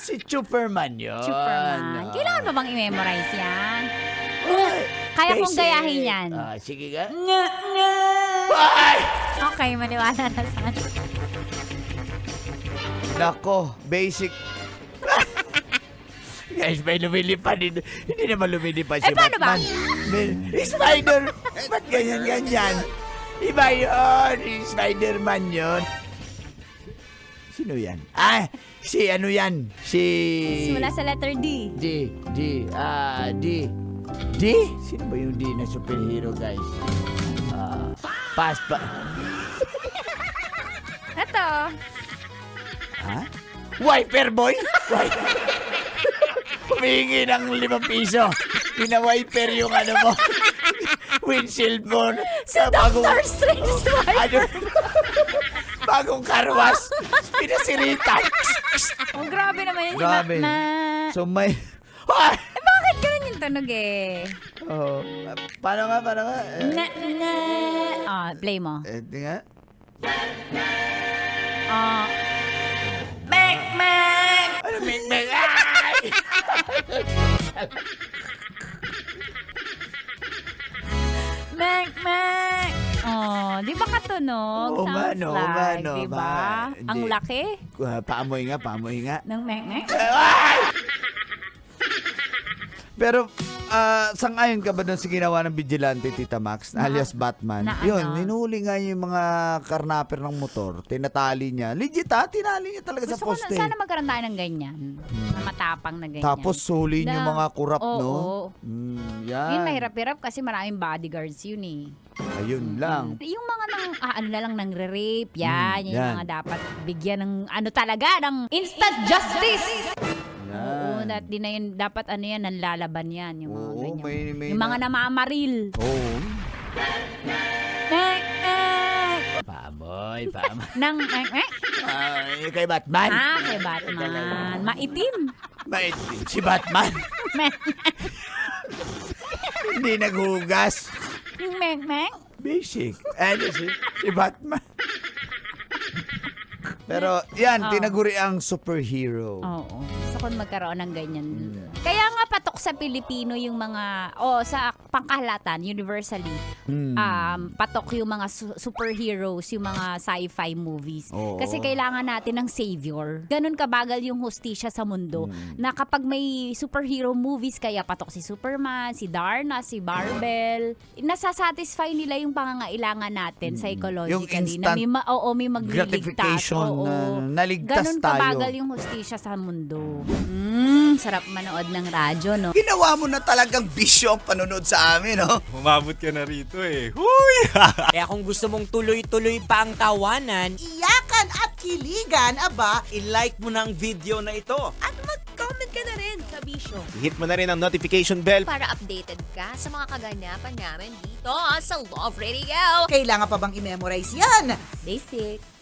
Si Superman yun. Superman. Kailangan ba bang i-memorize yan? Ay, Kaya kong basic. gayahin yan. Sige nga. Ay! Okay, maniwala na sana. Nako, basic. Guys, may lumilipad. Hindi naman lumilipad si paano ba? Batman. Spider! Ba't ganyan-ganyan? Iba yun. Spider-Man yun. Sino yan? Si ano yan? Simula sa letter D. D? Sino ba yung D na superhero, guys? Pass pa. Ito. Ha? Wiper boy? Humingi ng 5 piso. Pina-wiper yung ano mo. Windshield mo. Sa Dr. Strange ano, bagong karwas. Pinasiritan. Oh, grabe naman yun. Grabe. So may... Bakit ganun yung tunog eh? Oh, paano nga? Play mo. Ito nga. Mek! Ano, mek? Ay! Mek! Oh, di ba katunog? Oo nga, Sounds no, like, no, di ba? ba? Ang Hindi. laki Paamoy nga. ng mek. Ay! Pero, sang-ayon ka ba doon sa ginawa ng Vigilante, Tita Max, alias Batman? na Yun, ano? hinuhuli nga yung mga karnaper ng motor, tinatali niya. Legit tinali niya talaga sa Gusto ko poste. sana magkaroon tayo ng ganyan. Na matapang na ganyan. Tapos suhuliin yung mga kurap, Oo. no? Yan. Yun, mahirap-hirap kasi maraming bodyguards yun eh. Ayun lang. Yung mga ano na lang nang-rape, yan. Yung yan. mga dapat bigyan ng ano talaga, ng instant justice. Oo, Yan. di na yun, dapat ano yan, nanlalaban yan. Yung mga Oo, ganyan. may Yung mga namamaril. Oo. Mek! Paamoy. Nang, Yung kay Batman. kay Batman. Maitim. Maitim si Batman. Mek! Hindi naghugas. Mek! Basic. Ano si Batman. Pero yan, tinaguri ang superhero. Oo. Gusto ko magkaroon ng ganyan. Kaya nga patok sa Pilipino yung mga, sa pangkahalatan, universally, patok yung mga superheroes, yung mga sci-fi movies. Oo. Kasi kailangan natin ng savior. Ganun kabagal yung hustisya sa mundo na kapag may superhero movies, kaya patok si Superman, si Darna, si Barbell, nasasatisfy nila yung pangangailangan natin psychologically. Yung instant na may magliligtas. gratification na naligtas Ganun tayo. kabagal yung hustisya sa mundo. Sarap manood ng radyo, no? Ginawa mo na talagang bisyo ang panonood sa amin, no? Umabot ka na rito eh. Huy! Kaya kung gusto mong tuloy-tuloy pa ang tawanan, Iyakan at kiligan, aba, i-like mo na ang video na ito. at mag-comment ka na rin, kabisyo. Hit mo na rin ang notification bell. Para updated ka sa mga kaganapan namin dito sa Love Radio. Kailangan pa bang i-memorize yan? Basic.